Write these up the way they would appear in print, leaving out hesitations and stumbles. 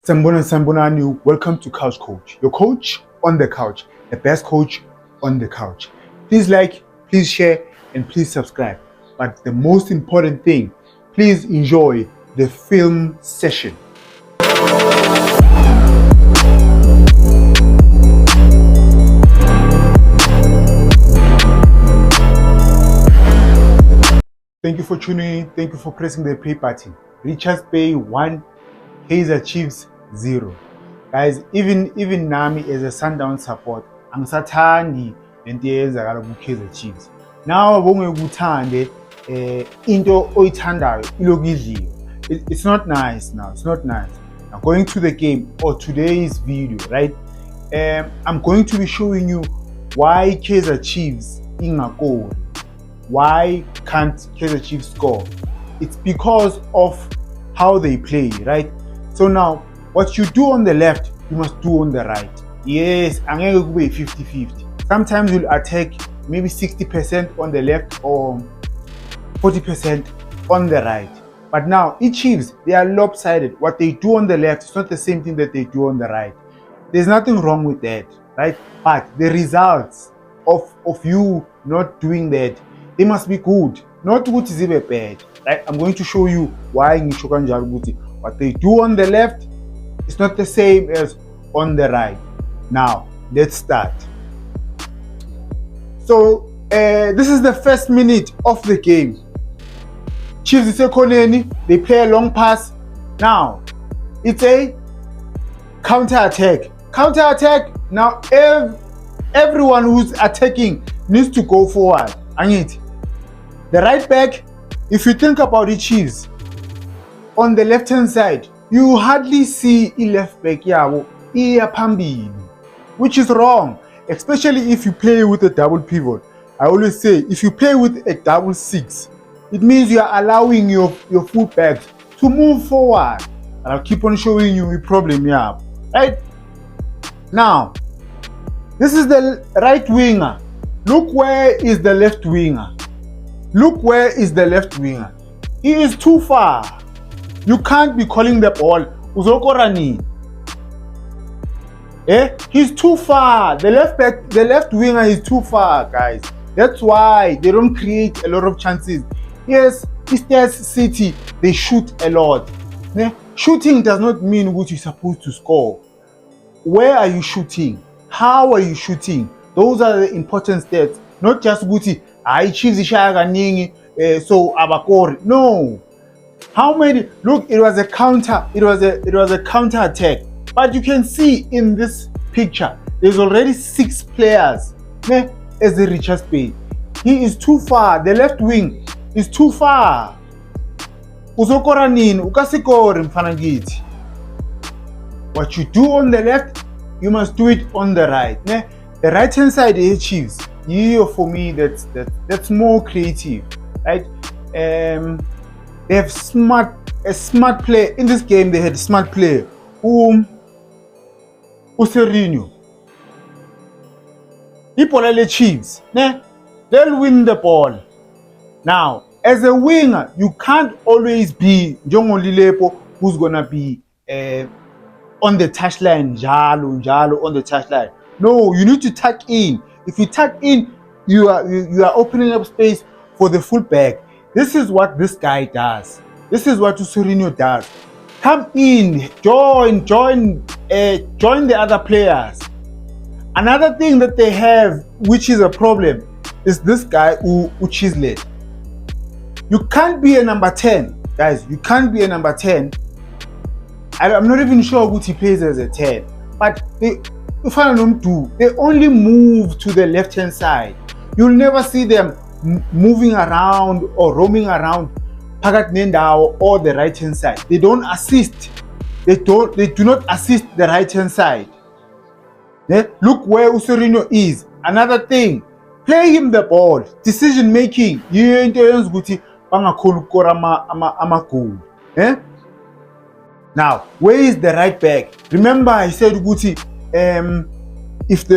Sambonani, welcome to Couch Coach, your coach on the couch, the best coach on the couch. Please like, please share, and please subscribe. But the most important thing, please enjoy the film session. Thank you for tuning in. Thank you for pressing the play button. Richards Bay 1, Kaizer Chiefs 0. Guys, even nami as a Sundown support, angisathandi lento eyenzakala ku-Kaizer Chiefs. Now bongekuthande into oyithandayo iloku idliwe. It's not nice now. It's not nice. Now going to the game or today's video, right? I'm going to be showing you why Kaizer Chiefs ingakori. Why can't Kaizer Chiefs score? It's because of how they play, right? So now, what you do on the left, you must do on the right. Yes, angeke kube 50-50. Sometimes you'll attack maybe 60% on the left or 40% on the right. But now, each Chiefs, they are lopsided. What they do on the left is not the same thing that they do on the right. There's nothing wrong with that, right? But the results of you not doing that, they must be good. Not good is even bad, right? I'm going to show you why ngisho kanjalo ukuthi what they do on the left is not the same as on the right. Now, let's start. So, this is the first minute of the game. Chiefs is ekhoneni, they play a long pass. Now, it's a counter-attack. Counter-attack, now everyone who's attacking needs to go forward. Angithi. The right back, if you think about the Chiefs, on the left-hand side, you hardly see a left back yabo iya phambili, which is wrong, especially if you play with a double pivot. I always say, if you play with a double 6, it means you are allowing your full backs to move forward. And I'll keep on showing you a problem here, right? Now, this is the right winger. Look where is the left winger. Look where is the left winger. He is too far. You can't be calling the ball. Uzokorani. He's too far. The left winger is too far, guys. That's why they don't create a lot of chances. Yes, Leicester City, they shoot a lot. Shooting does not mean what you're supposed to score. Where are you shooting? How are you shooting? Those are the important stats. Not just Guti, I Chiefs ishaya kaningi, so abakori. No. How many? Look, it was a counter. It was a counter attack. But you can see in this picture, there's already 6 players as the Richards Bay. He is too far. The left wing is too far. Uzokora nini? Ukasikori mfana ngithi. What you do on the left, you must do it on the right. The right hand side is Chiefs. Yeah, for me, that's more creative, right? They have a smart player in this game. They had a smart player, Userinho. Ipolele Chiefs, they'll win the ball. Now, as a winger, you can't always be Jongo Lilepo, who's gonna be on the touchline, jalo on the touchline. No, you need to tuck in. If you tuck in, you are opening up space for the fullback. This is what this guy does. This is what Userinho does. Come in, join the other players. Another thing that they have, which is a problem, is this guy Uchizlet. You can't be a number 10, guys. You can't be a number 10. I'm not even sure what he plays as a 10, but they only move to the left hand side. You'll never see them moving around or roaming around Pagat Nendao or the right hand side. They don't assist. They do not assist the right hand side. Look where Userinho is. Another thing, play him the ball. Decision making. Now, where is the right back? Remember, I said Guti, if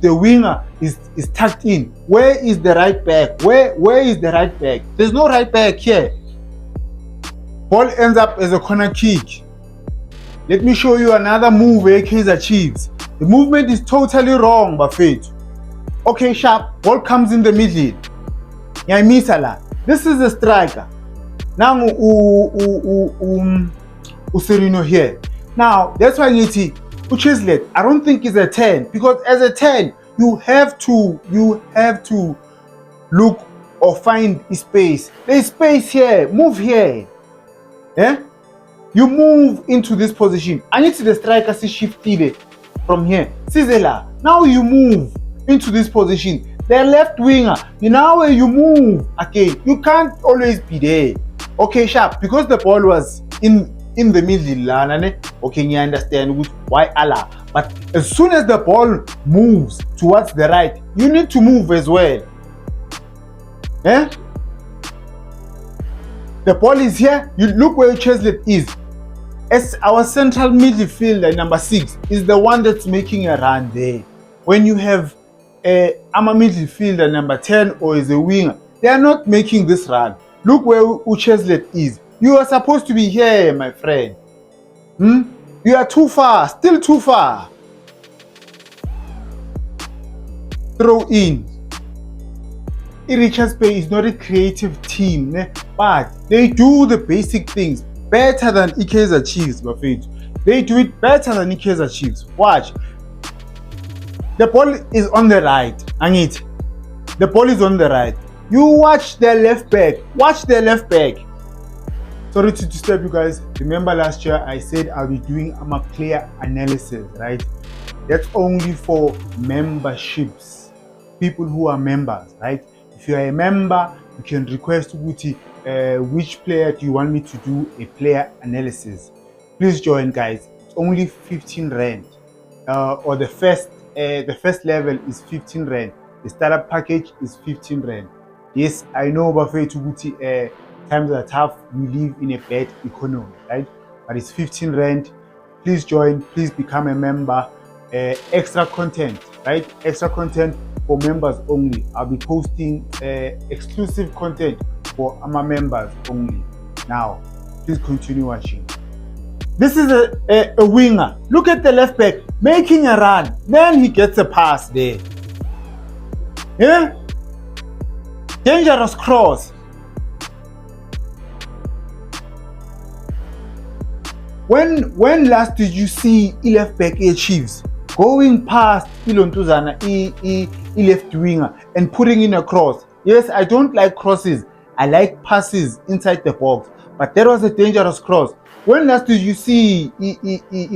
the winger is tucked in, where is the right back? Where is the right back? There's no right back here. Ball ends up as a corner kick. Let me show you another move where Kaizer Chiefs. The movement is totally wrong, Bafethu. Okay, sharp, ball comes in the middle. This is a striker. Now, Serino here. Now, that's why you see, Ucheslet, I don't think it's a 10, because as a 10, you have to look or find a space. There's space here, move here. Yeah? You move into this position. I need to the striker see shifted from here. Sizela. Now you move into this position. The left winger. Now where you move again. You can't always be there. Okay, sharp. Because the ball was in the middle. Okay, you understand why Allah. But as soon as the ball moves towards the right, you need to move as well. Eh? The ball is here. You look where Chesley is. As our central midfielder, number 6, is the one that's making a run there. When you have a midfielder, number 10, or is a winger, they are not making this run. Look where Ucheslet is. You are supposed to be here, my friend. You are too far, still too far. Throw in. Richards Bay is not a creative team, but they do the basic things better than Kaizer Chiefs, Bafethu. They do it better than Kaizer Chiefs. Watch. The ball is on the right. Angit. The ball is on the right. You watch the left back. Watch the left back. Sorry to disturb you guys. Remember last year I said I'll be doing a player analysis, right? That's only for memberships. People who are members, right? If you are a member, you can request which player do you want me to do a player analysis. Please join, guys. It's only 15 rand. Or the first level is 15 rand. The startup package is 15 rand. Yes, I know Bafethu times are tough. We live in a bad economy, right? But it's 15 rand. Please join. Please become a member. Extra content, right? Extra content for members only. I'll be posting exclusive content for our members only. Now, please continue watching. This is a winger. Look at the left back making a run. Then he gets a pass there. Yeah? Dangerous cross. When last did you see left back Chiefs going past Ilontuzana, left winger, and putting in a cross? Yes, I don't like crosses. I like passes inside the box. But that was a dangerous cross. When last did you see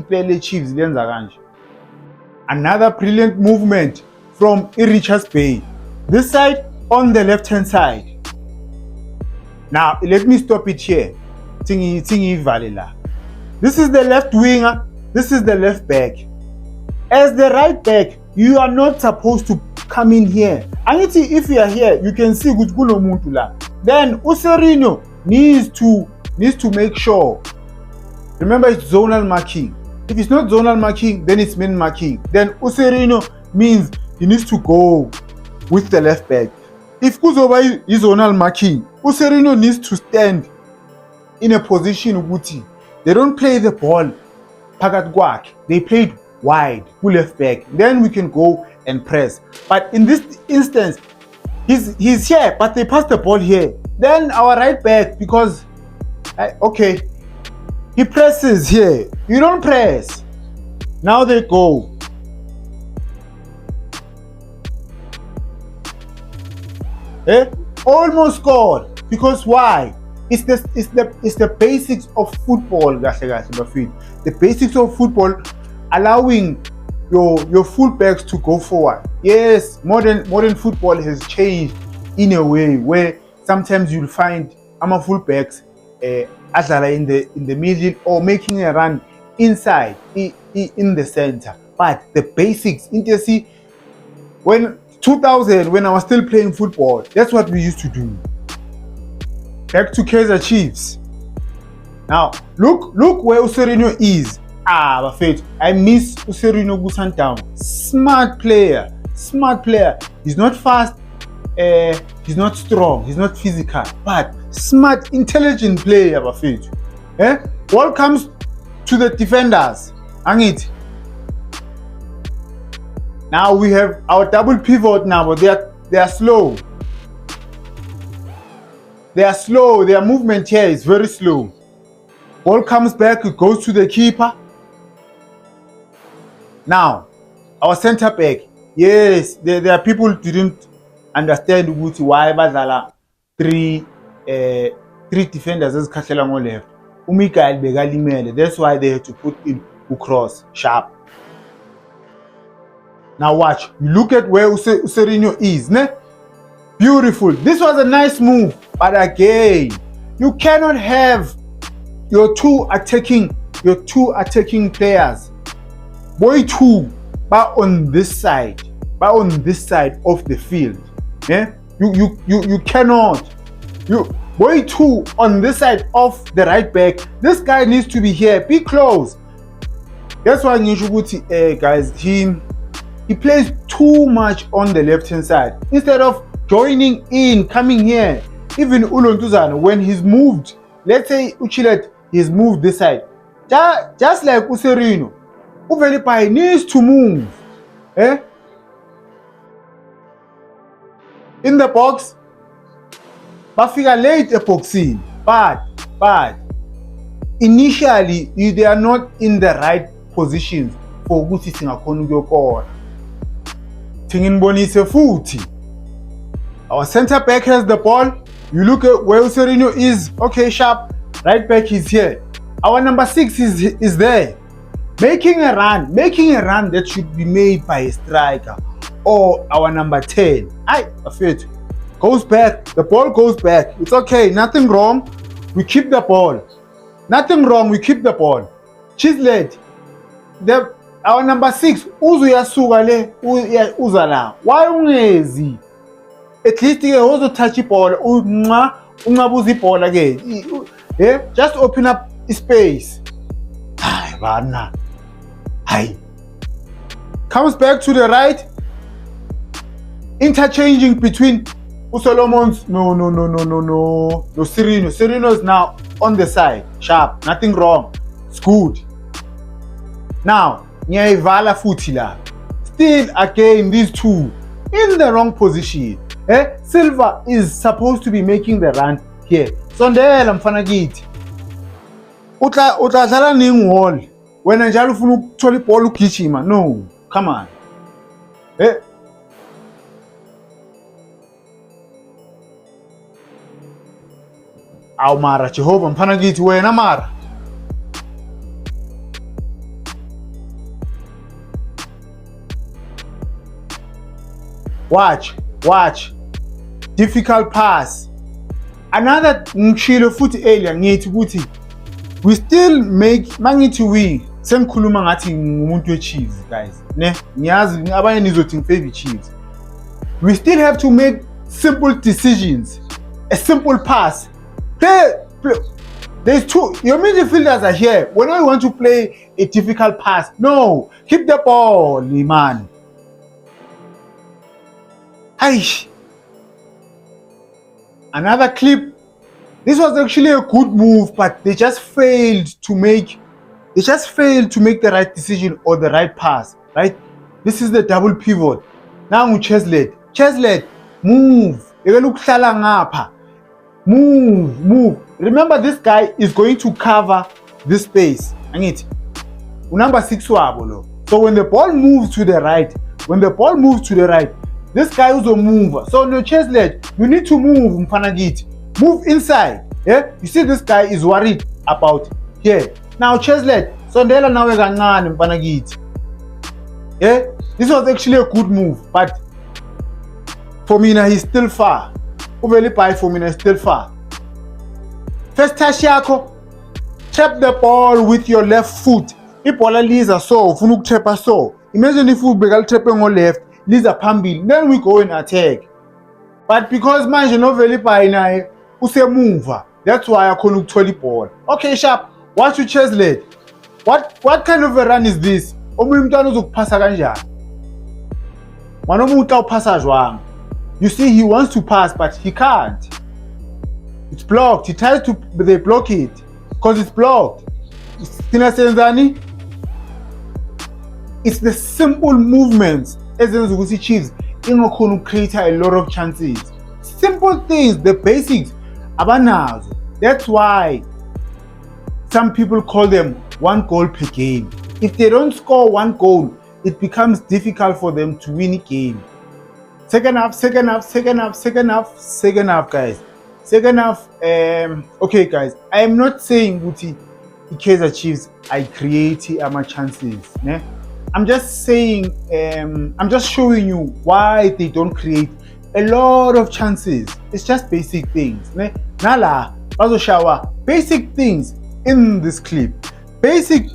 play Chiefs? Another brilliant movement from Richards Bay. This side on the left hand side. Now let me stop it here. This is the left winger. This is the left back. As the right back, you are not supposed to come in here. And if you are here, you can see Gutukulo Muntula. Then Userino needs to make sure. Remember, it's zonal marking. If it's not zonal marking, then it's man marking. Then Userino means he needs to go with the left back. If Kuzoba is zonal marking, Userino needs to stand in a position Uguti. They don't play the ball pagat guak. They played wide, left back. Then we can go and press. But in this instance, he's here, but they pass the ball here. Then our right back, because okay, he presses here. You don't press. Now they go. Almost scored. Because why? It's the basics of football, the basics of football, allowing your fullbacks to go forward. Yes, modern football has changed in a way where sometimes you'll find fullbacks in the middle or making a run inside in the center. But the basics, when 2000, when I was still playing football, that's what we used to do. Back to Kaizer Chiefs. Now, look where Userino is. Bafethu, I miss Userino Gusantown. Smart player. He's not fast. He's not strong. He's not physical. But smart, intelligent player, Bafethu. Ball comes to the defenders. Angithi. Now we have our double pivot now, but they are slow. They are slow. Their movement here is very slow. Ball comes back, it goes to the keeper. Now, our center back. Yes, there are people who didn't understand why badlala three defenders ezikhahlela ngo left. uMikael bekalimele. That's why they had to put in uCross sharp. Now watch. You look at where Userino is, ne? Beautiful. This was a nice move, but again, you cannot have your two attacking players. Boy two, but on this side of the field. Yeah? You cannot. Boy two on this side of the right back. This guy needs to be here. Be close. That's why Nishuguti, guys, he plays too much on the left hand side instead of joining in, coming here. Even Ulontuzano, when he's moved, let's say Uchilet, he's moved this side. Just like Userino, Uvelipai needs to move. Eh? In the box, Bafika late epoxy, but initially they are not in the right positions for ukuthi singakhona ukuyokora. Tinginbonise futhi. Our center back has the ball. You look at where Userino is. Okay, sharp. Right back is here. Our number 6 is there. Making a run that should be made by a striker or our number 10. Afet goes back. The ball goes back. It's okay. Nothing wrong. We keep the ball. Nothing wrong. We keep the ball. Chislett. Our number 6. Uzuyasuka le uzala. Why ungezi? At least he also touch the ball. Ungabuzi ball again. Yeah? Just open up space. Comes back to the right. Interchanging between Solomons. No. Serino. Serino is now on the side. Sharp. Nothing wrong. It's good. Now, Nyaivala Futila. Still again, these two in the wrong position. Silva is supposed to be making the run here. Sondela mfana kithi. Utla dlala ningwall. Wena njalo ufuna ukuthola ibhola ugijima. No, come on. Aw mara Jehovah mfana kithi wena mara. Watch. Difficult pass. Another ngishilo futhi earlier ngithi ukuthi we still make mangithi we sengikhuluma ngathi ngumuntu weChiefs guys ne ngiyazi abanye nizothi ngifavor Chiefs. We still have to make simple decisions. A simple pass. There's two. Your midfielders are here. When I want to play a difficult pass, no, keep the ball, man. Another clip. This was actually a good move, but they just failed to make the right decision or the right pass. Right? This is the double pivot. Now Cheslett, move. Move. Remember, this guy is going to cover this space. Number 6 wabo. So when the ball moves to the right, this guy is a mover. So no Cheslett, you need to move, Mfanagit. Move inside. Yeah? You see this guy is worried about here. Now Cheslett, Sondela nawe kancane Mfanagit. Yeah? This was actually a good move, but for me now he's still far. Uvelipai for me now still far. First touch yakho, tap the ball with your left foot. Ibola liza so, ufuna ukuthepa so. Imagine if ubeka lithepe ngo left, liza phambili, then we go and attack. But because manje noVelipai naye usemuva, that's why akhona ukuthola ibhola. Okay, sharp. Watch you Cheslett. What kind of a run is this? Omunye umntwana uzokuphasa kanjani? Manje umuntu uphasa jwang. You see, he wants to pass, but he can't. It's blocked. He tries to, but they block it because it's blocked. thina senzani? It's the simple movements ezenza ukuthi Chiefs ingakhona create a lot of chances. Simple things, the basics abanazo. That's why some people call them one goal per game. If they don't score one goal, it becomes difficult for them to win a game. Second half, guys. Second half, okay, guys. I am not saying Guti Kaizer Chiefs I create my chances. Ne? I'm just saying, I'm just showing you why they don't create a lot of chances. It's just basic things. Ne? Nala, also shower basic things in this clip. Basic.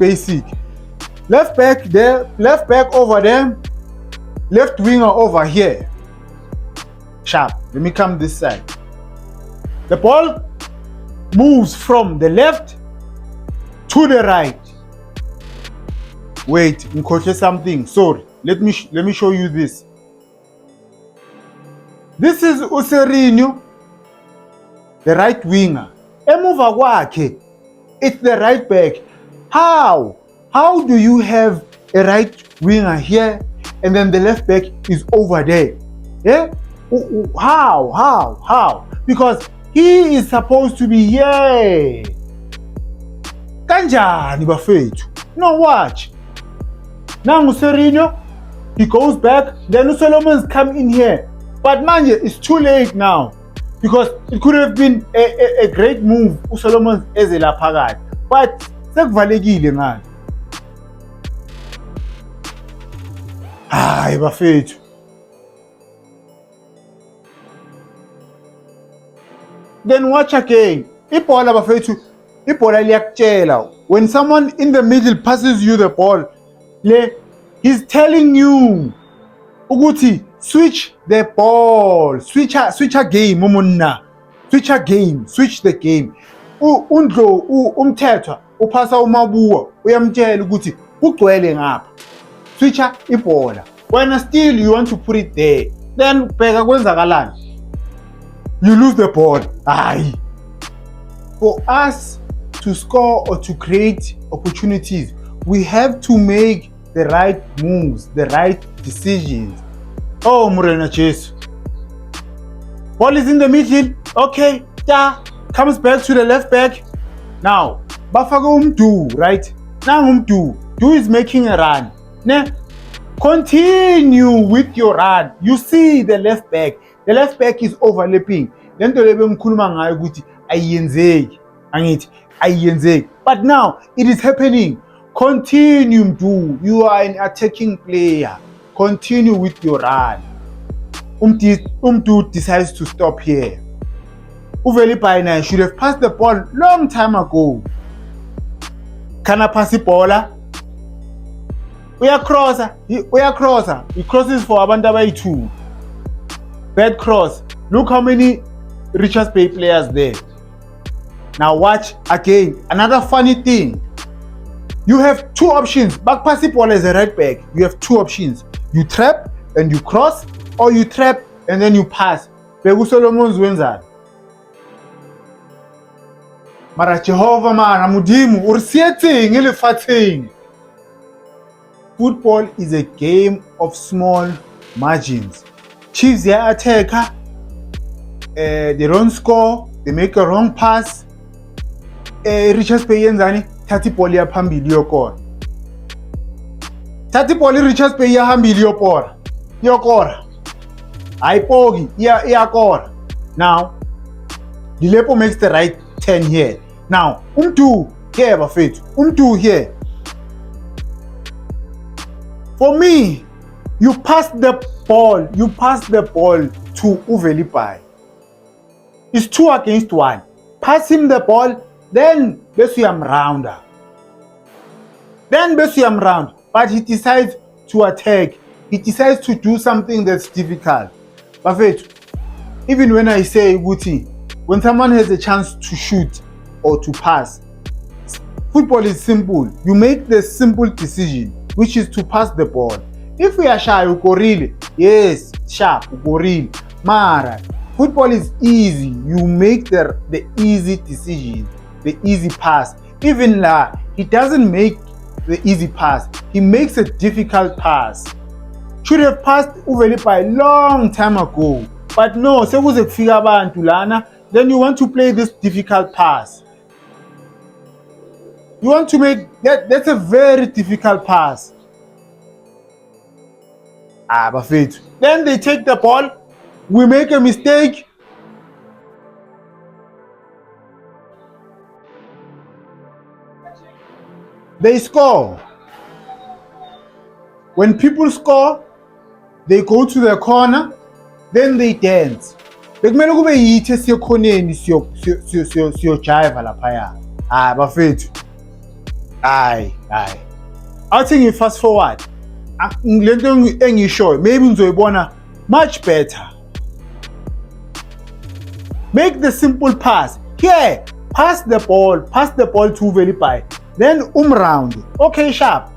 Left back there, left back over there, left winger over here. Sharp. Let me come this side. The ball moves from the left to the right. Wait, ngikhohle something. Sorry. Let me show you this. This is Userinho, the right winger. Emuva kwakhe, it's the right back. How do you have a right winger here and then the left back is over there? Yeah? How? Because he is supposed to be here. Kanjani bafethu? No, watch. Now Userinho, he goes back, then Solomon's come in here. But manje, it's too late now. Because it could have been a great move uSolomon ezela phakathi. But sekuvalekile ngani. Hayi bafethu. Then watch again. Ibhola bafethu, ibhola liyakutshela. When someone in the middle passes you the ball, he's telling you ukuthi switch the ball, switch a game umunna, switch the game. Undlo umthethwa uphasa uMabuwa uyamtshela ukuthi ugcwele ngapha, switcha ibhola. When still you want to put it there, then bheka kwenzakalani, you lose the ball. Aye. For us to score or to create opportunities, we have to make the right moves, the right decisions. Oh, Morena Chase. Ball is in the middle. Okay, comes back to the left back. Now, Bafaka Umdu, right? Now Umdu is making a run. Ne? Continue with your run. You see the left back. The left back is overlapping. Then to lebe mkhuluma ngayo ukuthi ayenzeki. Angithi ayenzeki. But now it is happening. Continue, Mdu. You are an attacking player. Continue with your run. Umdu decides to stop here. Uvelipaina should have passed the ball long time ago. Kana pass the ball. We are crosser. He crosses for abantu abayi-2. Bad cross. Look how many Richards Bay players there. Now watch again. Another funny thing. You have two options. Back pass the ball as a right back. You have two options. You trap and you cross, or you trap and then you pass. Begu Solomon's wenzani. Mara Jehovah man, amudimu ursiething elefathing. Football is a game of small margins. Chiefs their attacker, they don't score, they make a wrong pass. Richards Bay yenzani, 30 ball ya phambili yokora. 30 ball Richards Bay ya phambili yokora. Ayipoki iyakora. Now, Dilepo makes the right turn here. Now, Umdu here bafethu. Umdu here. For me, you pass the ball to Uvelipai. It's 2 against 1. Pass him the ball, then Besuyam rounder. But he decides to attack. He decides to do something that's difficult. Bafethu, even when I say Guti, when someone has a chance to shoot or to pass, football is simple. You make the simple decision, which is to pass the ball. If we are shy, we go real. Yes, sharp, we go real. Mara, football is easy. You make the easy decision, the easy pass, even la, he doesn't make the easy pass. He makes a difficult pass. Should have passed uVelipayi a long time ago. But no, sekuze kufika abantu lana, then you want to play this difficult pass. You want to make that's a very difficult pass. Bafethu. Then they take the ball, we make a mistake. They score. When people score, they go to the corner, then they dance. Bekumele kube yithi esiyokhoneni siyojiva laphaya. Bafethu. Athi ngi-fast forward. Lento engishoyo, maybe ngizoyibona much better. Make the simple pass. Here, pass the ball to uVelipayi. Then round. Okay, sharp.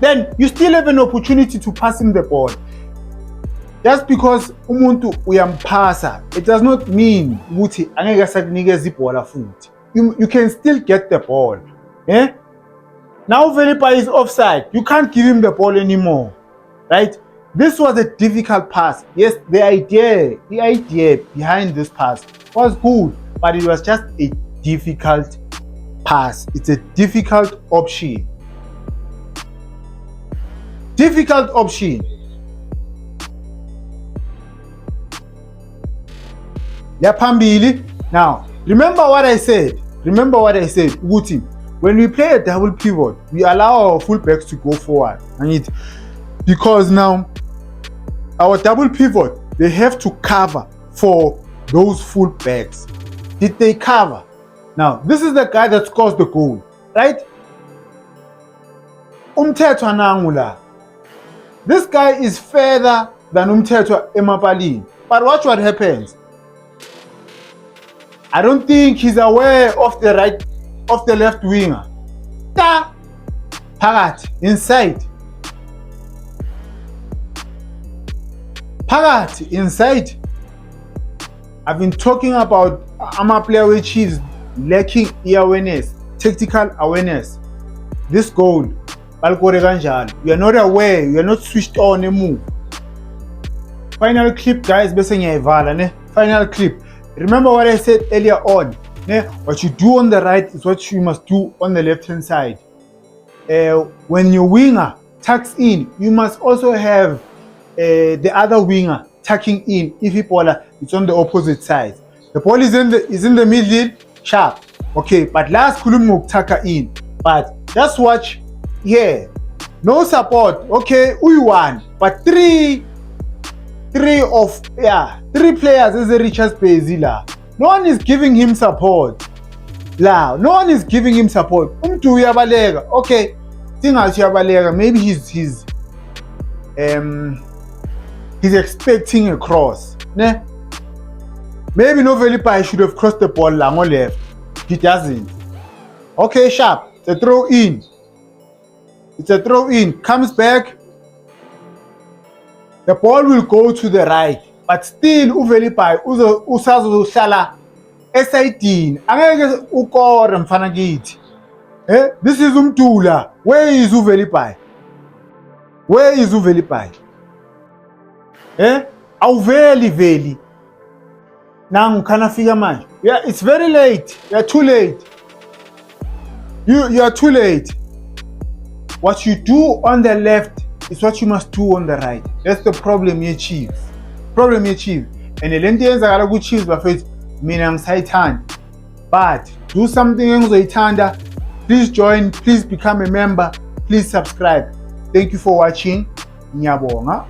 Then you still have an opportunity to pass him the ball. Just because umuntu uyampasa, it does not mean ukuthi angeke sakunikeza ibhola futhi. You can still get the ball. Now uVelipayi is offside. You can't give him the ball anymore. Right? This was a difficult pass. Yes, the idea behind this pass was good, but it was just a difficult pass. It's a difficult option. Difficult option. Phambili. Now, remember what I said. Ukuthi, when we play a double pivot, we allow our fullbacks to go forward. Because now, our double pivot, they have to cover for those fullbacks. Did they cover? Now, this is the guy that scores the goal, right? Umthetho anangula. This guy is further than Umthetho emapalini. But watch what happens. I don't think he's aware of the left winger. Phakathi, inside. Phakathi, inside. I've been talking about player which is lacking awareness, tactical awareness. This goal, balkore kanjalo. You are not aware, you are not switched on a move. Final clip, guys, bese ngiyayivala ne. Final clip. Remember what I said earlier on. What you do on the right is what you must do on the left hand side. When your winger tucks in, you must also have the other winger tucking in if it's on the opposite side. The ball is in the middle, sharp. Okay, but last kulum tucker in. But just watch here. No support. Okay, we won. But three players is a Richards Pezila. No one is giving him support. No one is giving him support. Umtu uyabaleka. Okay, singathi uyabaleka. Maybe he's expecting a cross. Ne? Maybe uVelipayi should have crossed the ball lango left. He doesn't. Okay, sharp. It's a throw in. Comes back. The ball will go to the right. But still uVelipayi usazohlala esayidini. Angeke ukore mfana kithi. This is Umtula. Where is uVelipayi? Awuveli. Nangu khana fika manje. Yeah, it's very late. You are too late. You are too late. What you do on the left is what you must do on the right. That's the problem here, Chiefs. And lento yenzakala ku-Chiefs bafethu, mina ngisayithanda. But do something engizoyithanda. Please join, please become a member, please subscribe. Thank you for watching. Ngiyabonga.